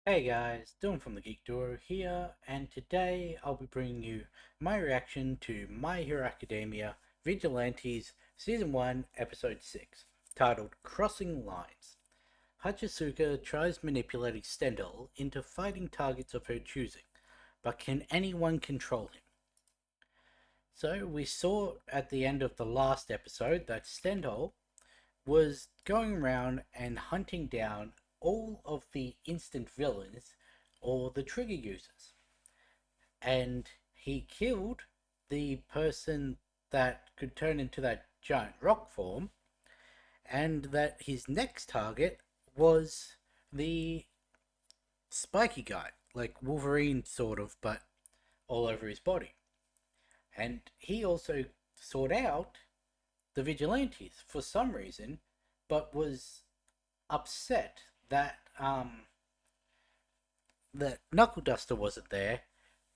Hey guys, Dylan from the Geek Duo here, and today I'll be bringing you my reaction to My Hero Academia Vigilantes Season 1, Episode 6, titled Crossing Lines. Hachisuka tries manipulating Stendhal into fighting targets of her choosing, but can anyone control him? So we saw at the end of the last episode that Stendhal was going around and hunting down all of the instant villains or the trigger users. And he killed the person that could turn into that giant rock form, and that his next target was the spiky guy, like Wolverine sort of, but all over his body. And he also sought out the vigilantes for some reason, but was upset that Knuckle Duster wasn't there,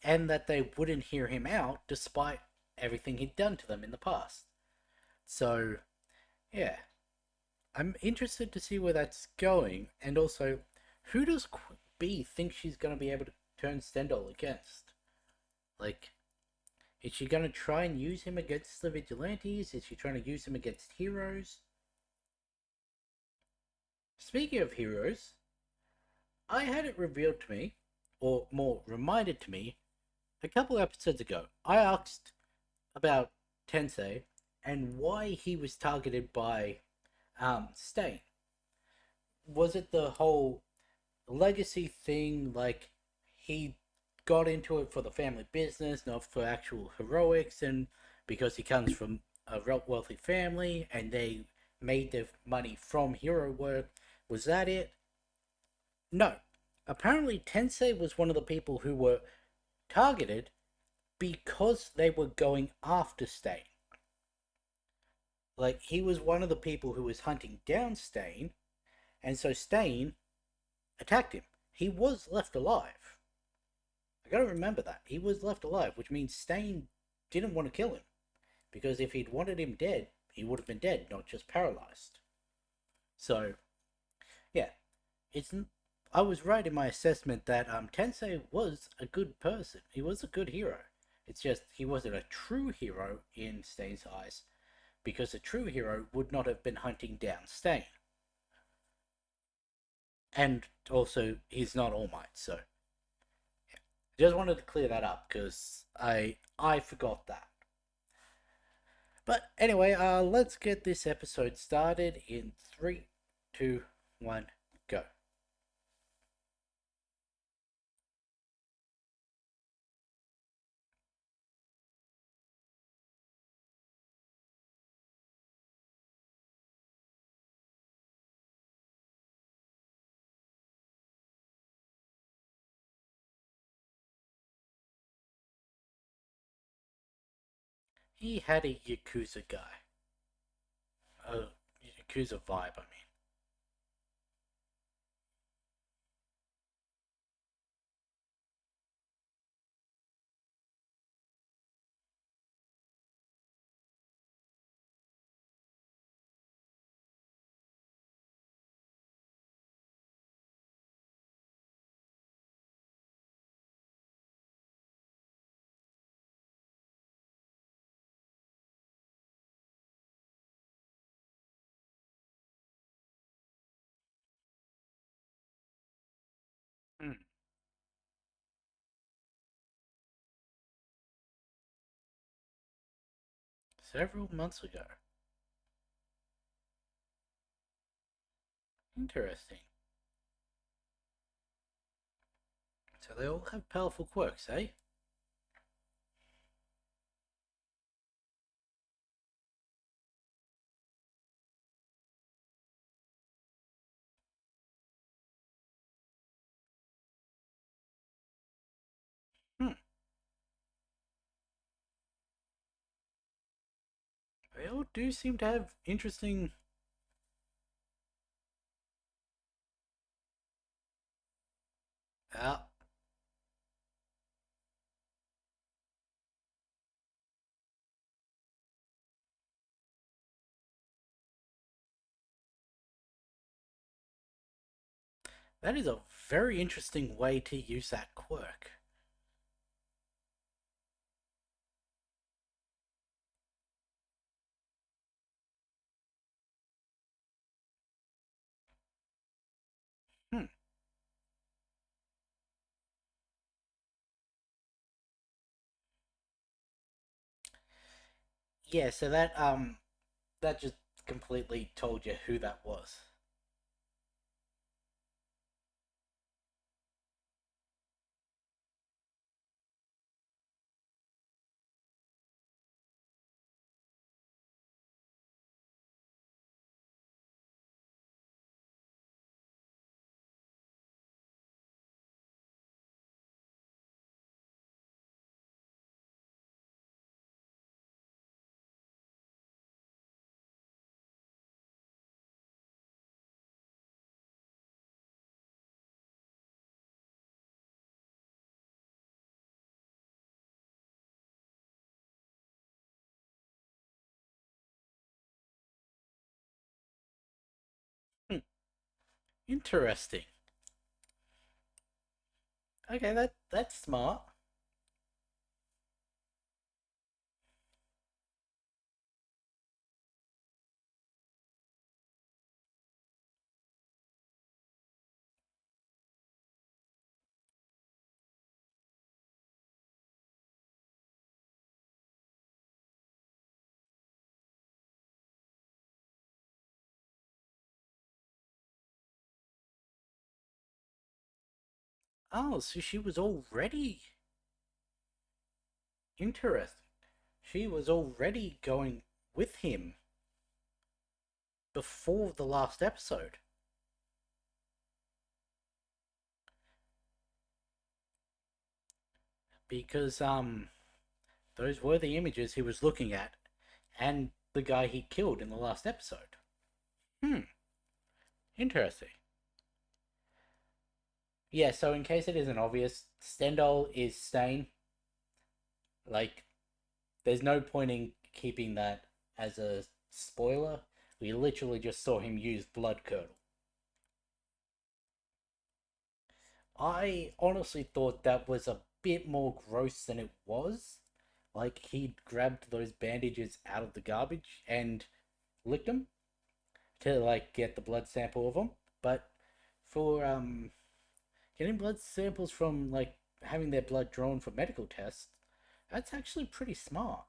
and that they wouldn't hear him out despite everything he'd done to them in the past. So, yeah, I'm interested to see where that's going, and also, who does B think she's going to be able to turn Stendhal against? Like, is she going to try and use him against the vigilantes? Is she trying to use him against heroes? Speaking of heroes, I had it revealed to me, or more reminded to me, a couple episodes ago. I asked about Tensei and why he was targeted by Stain. Was it the whole legacy thing, like he got into it for the family business, not for actual heroics, and because he comes from a wealthy family and they made their money from hero work? Was that it? No. Apparently, Tensei was one of the people who were targeted because they were going after Stain. Like, he was one of the people who was hunting down Stain, and so Stain attacked him. He was left alive. I gotta remember that. He was left alive, which means Stain didn't want to kill him. Because if he'd wanted him dead, he would have been dead, not just paralyzed. So, yeah, it's. I was right in my assessment that Tensei was a good person. He was a good hero. It's just he wasn't a true hero in Stain's eyes, because a true hero would not have been hunting down Stain. And also, he's not All Might, so just wanted to clear that up because I forgot that. But anyway, let's get this episode started in 3, 2, 1, go. He had a Yakuza guy, a Yakuza vibe. I mean, hmm, several months ago. Interesting. So they all have powerful quirks, eh? Hmm. They all do seem to have interesting. Ah, That is a very interesting way to use that quirk. Hmm. Yeah, so that just completely told you who that was. Hmm. Interesting. Okay, that's smart. Oh, so she was already interesting. She was already going with him before the last episode because those were the images he was looking at and the guy he killed in the last episode. Hmm, interesting. Yeah, so in case it isn't obvious, Stendhal is Stain. Like, there's no point in keeping that as a spoiler. We literally just saw him use Blood Curdle. I honestly thought that was a bit more gross than it was. Like, he'd grabbed those bandages out of the garbage and licked them to, like, get the blood sample of them. But for, getting blood samples from, like, having their blood drawn for medical tests, that's actually pretty smart.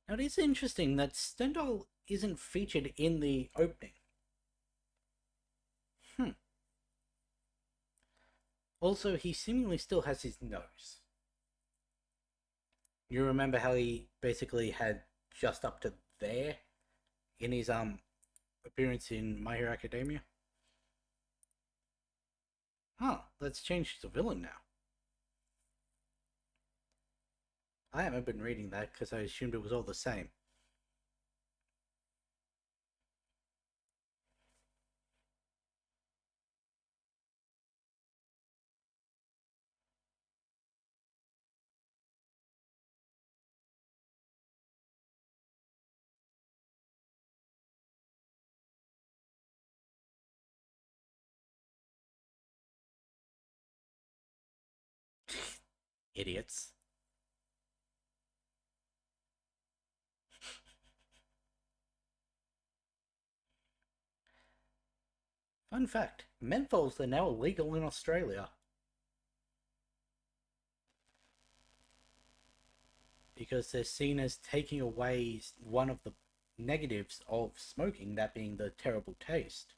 Now, it is interesting that Stendhal isn't featured in the opening. Hmm. Also, he seemingly still has his nose. You remember how he basically had just up to there in his appearance in My Hero Academia? Huh, that's changed to villain now. I haven't been reading that because I assumed it was all the same. Idiots. Fun fact, menthols are now illegal in Australia because they're seen as taking away one of the negatives of smoking, that being the terrible taste,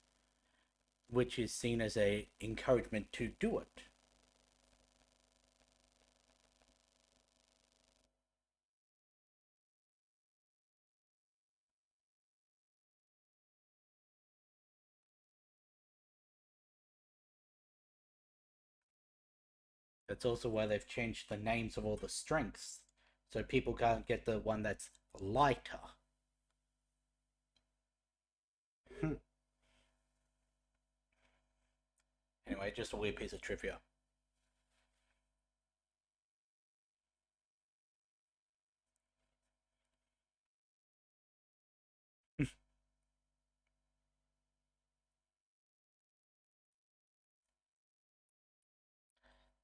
which is seen as a encouragement to do it. That's also why they've changed the names of all the strengths, so people can't get the one that's lighter. Anyway, just a weird piece of trivia.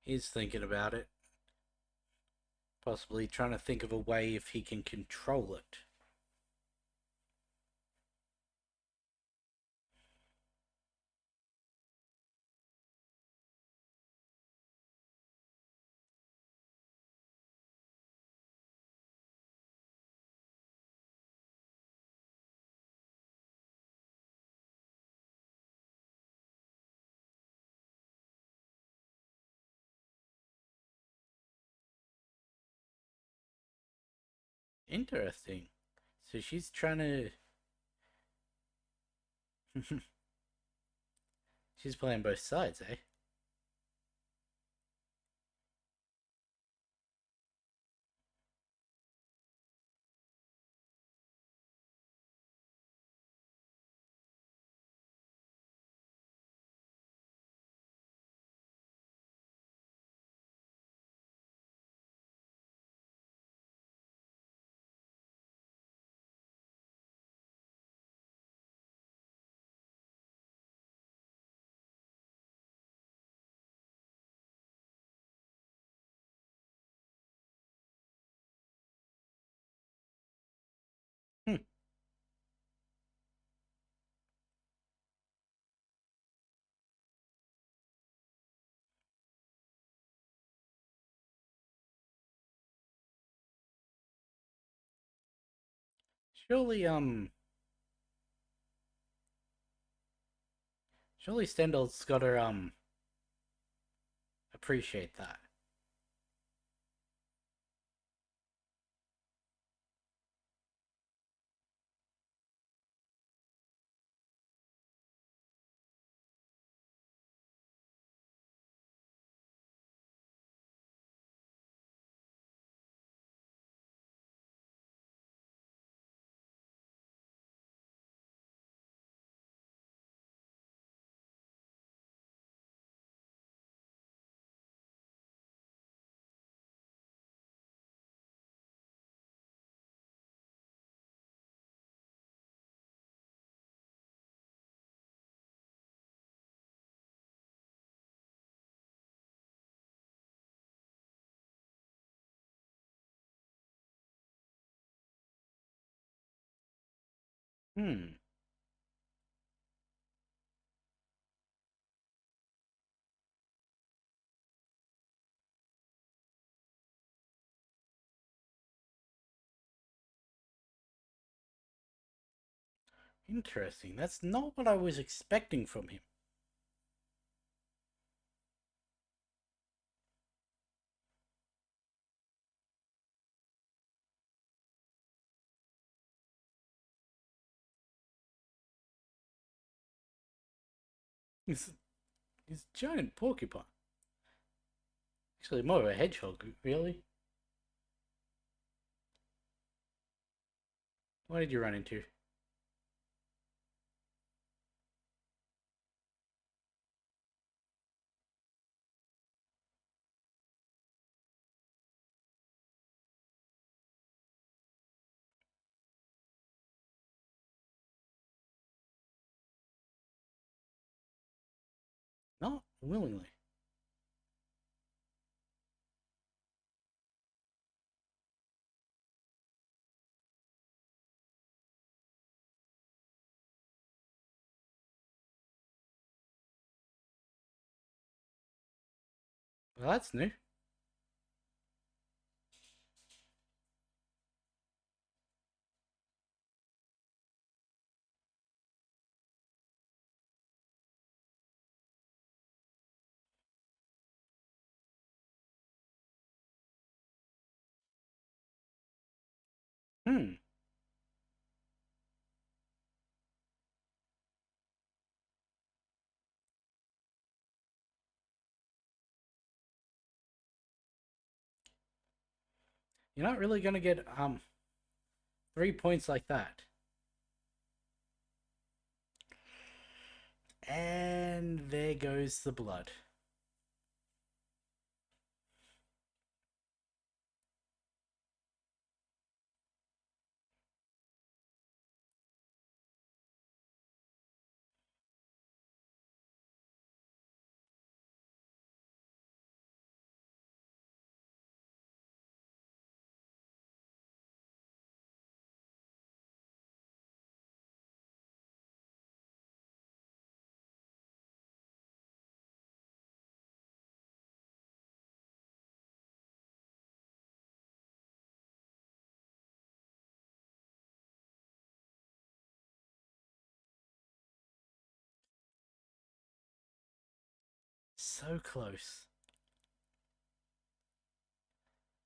He's thinking about it. Possibly trying to think of a way if he can control it. Interesting. So she's trying to. She's playing both sides, eh? Hmm. Surely, surely Stendel's got to appreciate that. Hmm. Interesting. That's not what I was expecting from him. He's, he's a giant porcupine. Actually, more of a hedgehog, really. What did you run into? Not willingly. Well, that's new. Hmm. You're not really gonna get 3 points like that. And there goes the blood. So close.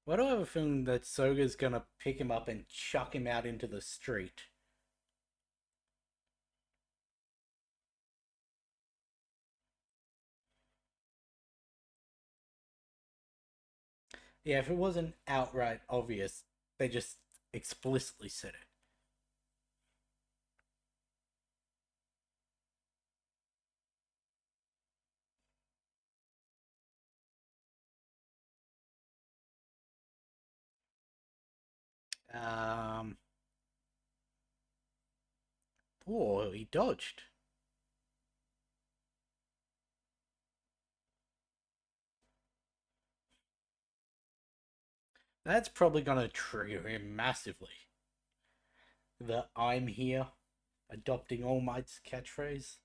Why do I have a feeling that Soga's gonna pick him up and chuck him out into the street? Yeah, if it wasn't outright obvious, they just explicitly said it. Oh, he dodged. That's probably gonna trigger him massively. The "I'm here," adopting All Might's catchphrase,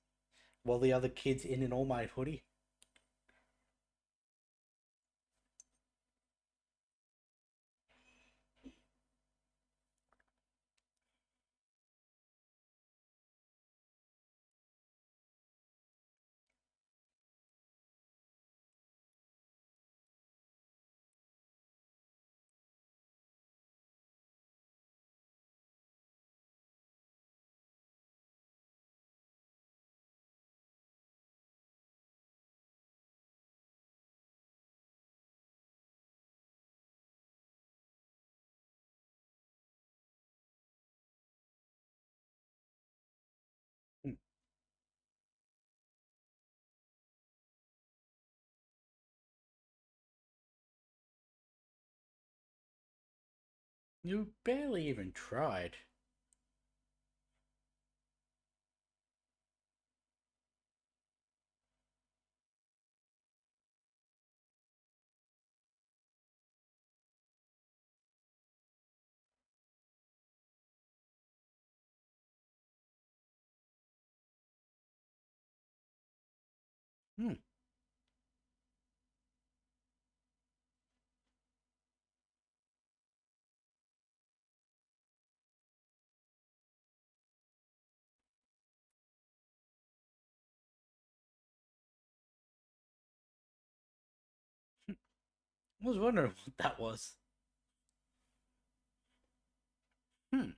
while the other kid's in an All Might hoodie. Hmm. You barely even tried. Hmm. I was wondering what that was. Hmm.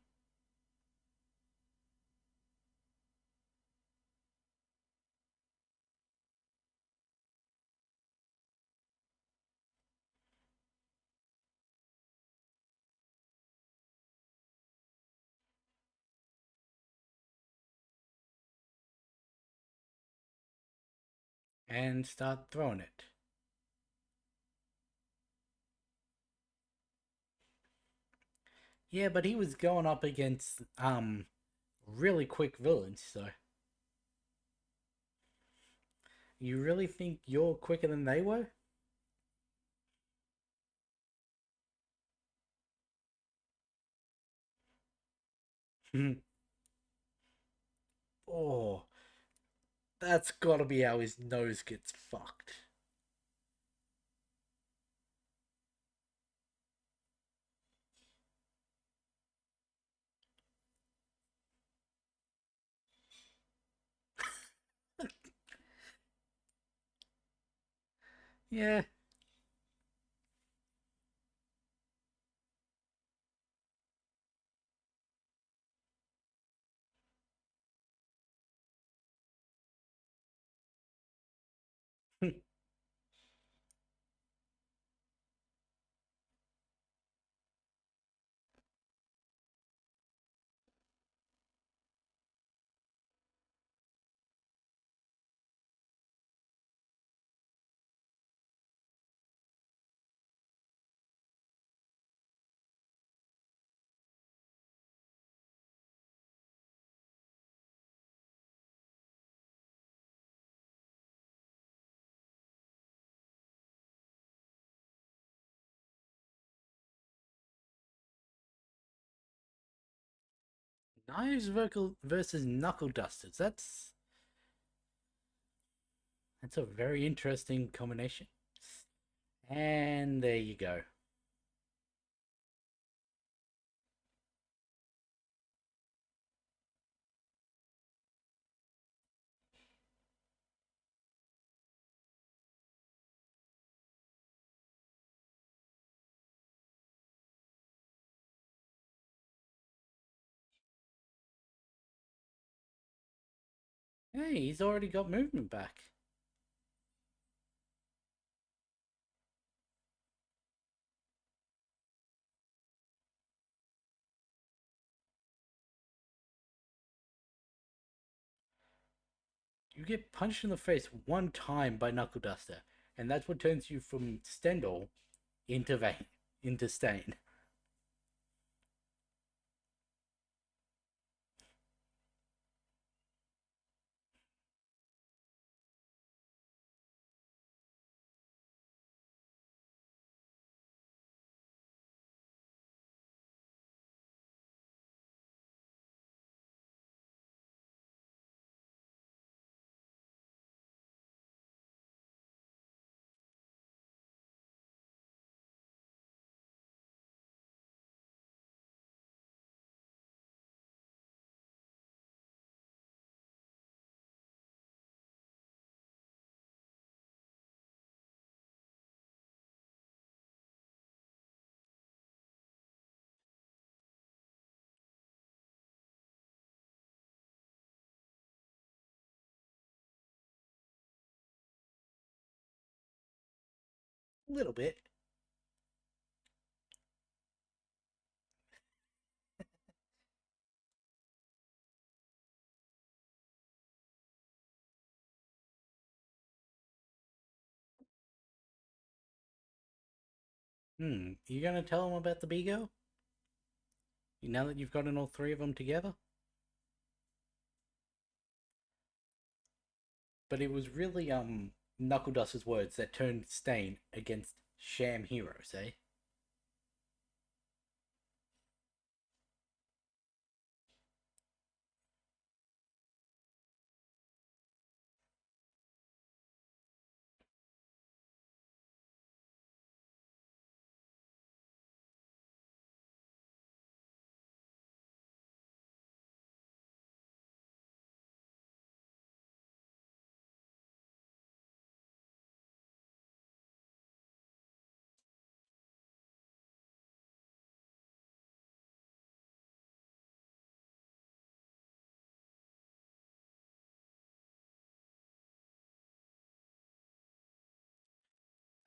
And start throwing it. Yeah, but he was going up against really quick villains, so you really think you're quicker than they were? Oh, that's gotta be how his nose gets fucked. Yeah. Knives versus knuckle dusters. That's a very interesting combination. And there you go. Hey, he's already got movement back. You get punched in the face one time by Knuckle Duster, and that's what turns you from Stendhal into Stain. A little bit. You gonna tell him about the Bigo? Now that you've gotten all three of them together? But it was really, Knuckle Duster's words that turned Stain against sham heroes, eh?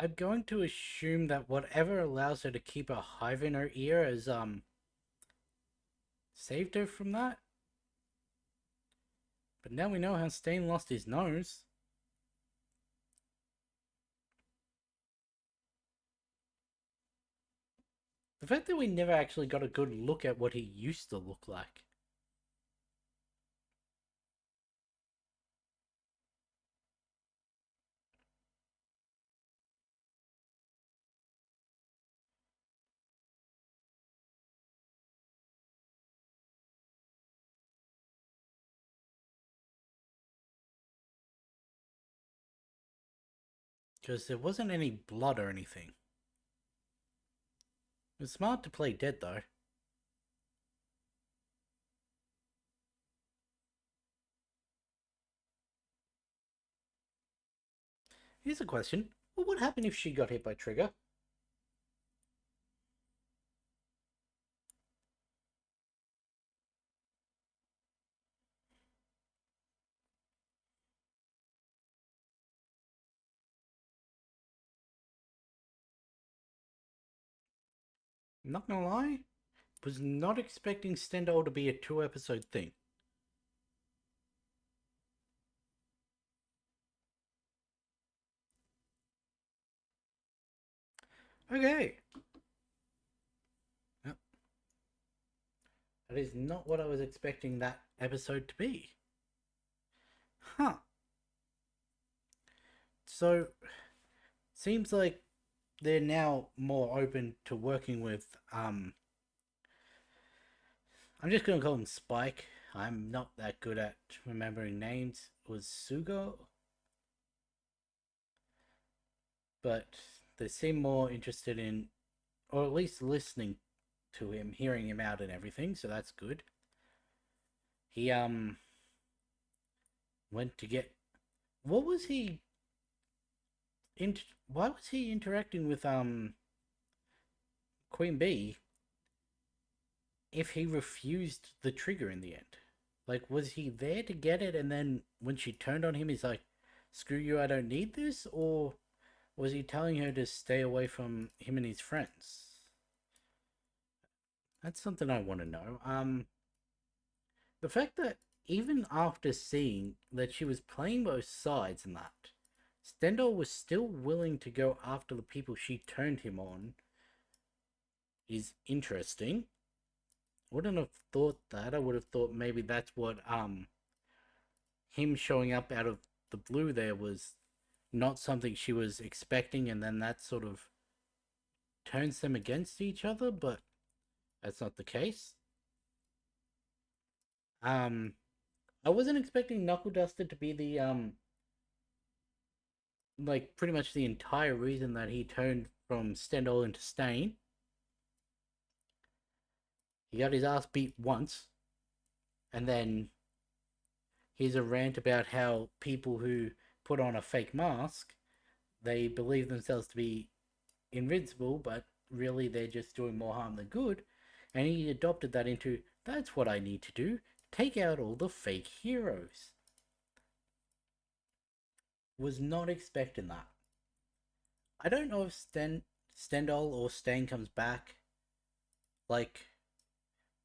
I'm going to assume that whatever allows her to keep a hive in her ear has saved her from that. But now we know how Stain lost his nose. The fact that we never actually got a good look at what he used to look like. Because there wasn't any blood or anything. It's smart to play dead though. Here's a question. What would happen if she got hit by Trigger? Not gonna lie, was not expecting Stendhal to be a 2 episode thing. Okay. Yep. That is not what I was expecting that episode to be. Huh. So, seems like they're now more open to working with, I'm just gonna call him Spike. I'm not that good at remembering names. It was Sugo? But they seem more interested in, or at least listening to him, hearing him out and everything, so that's good. He, went to get. What was he. Why was he interacting with, Queen Bee if he refused the trigger in the end? Like, was he there to get it, and then when she turned on him, he's like, "Screw you, I don't need this," or was he telling her to stay away from him and his friends? That's something I want to know. The fact that even after seeing that she was playing both sides and that, Stendhal was still willing to go after the people she turned him on is interesting. Wouldn't have thought that. I would have thought maybe that's what him showing up out of the blue there was not something she was expecting, and then that sort of turns them against each other, but that's not the case. Um I wasn't expecting Knuckle Duster to be the like pretty much the entire reason that he turned from Stendhal into Stain. He got his ass beat once, and then here's a rant about how people who put on a fake mask, they believe themselves to be invincible, but really they're just doing more harm than good. And he adopted that into, that's what I need to do, take out all the fake heroes. Was not expecting that. I don't know if Stendhal or Stain comes back. Like,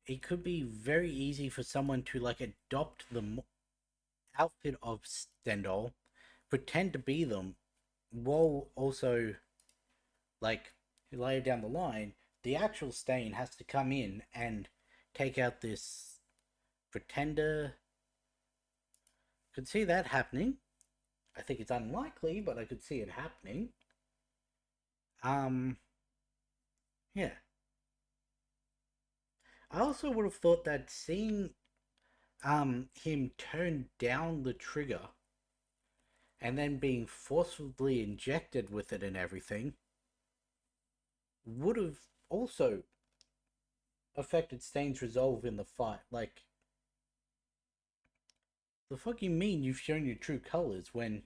it could be very easy for someone to like adopt the outfit of Stendhal, pretend to be them, while also like later down the line, the actual Stain has to come in and take out this pretender. Could see that happening. I think it's unlikely, but I could see it happening. Um, yeah. I also would have thought that seeing him turn down the trigger and then being forcibly injected with it and everything would have also affected Stain's resolve in the fight. Like, the fuck you mean you've shown your true colors when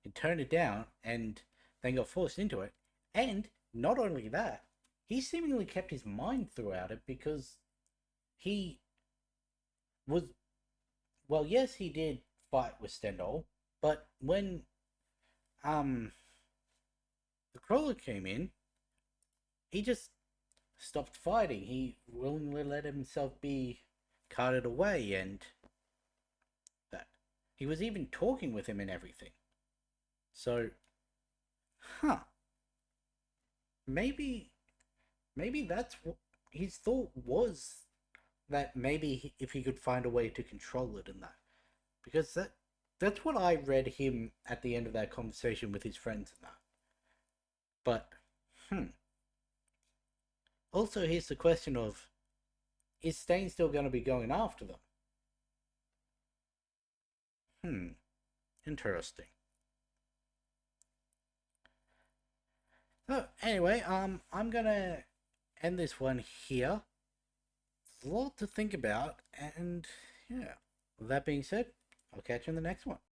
you turned it down and then got forced into it? And not only that, he seemingly kept his mind throughout it because he was, well, yes, he did fight with Stendhal, but when um the crawler came in, he just stopped fighting. He willingly let himself be carted away, and that he was even talking with him and everything. So, huh? Maybe, maybe that's what his thought was, that maybe if he could find a way to control it and that, because that's what I read him at the end of that conversation with his friends and that. But, hmm. Also, here's the question of, is Stain still going to be going after them? Hmm. Interesting. So anyway, I'm gonna end this one here. It's a lot to think about, and yeah. With that being said, I'll catch you in the next one.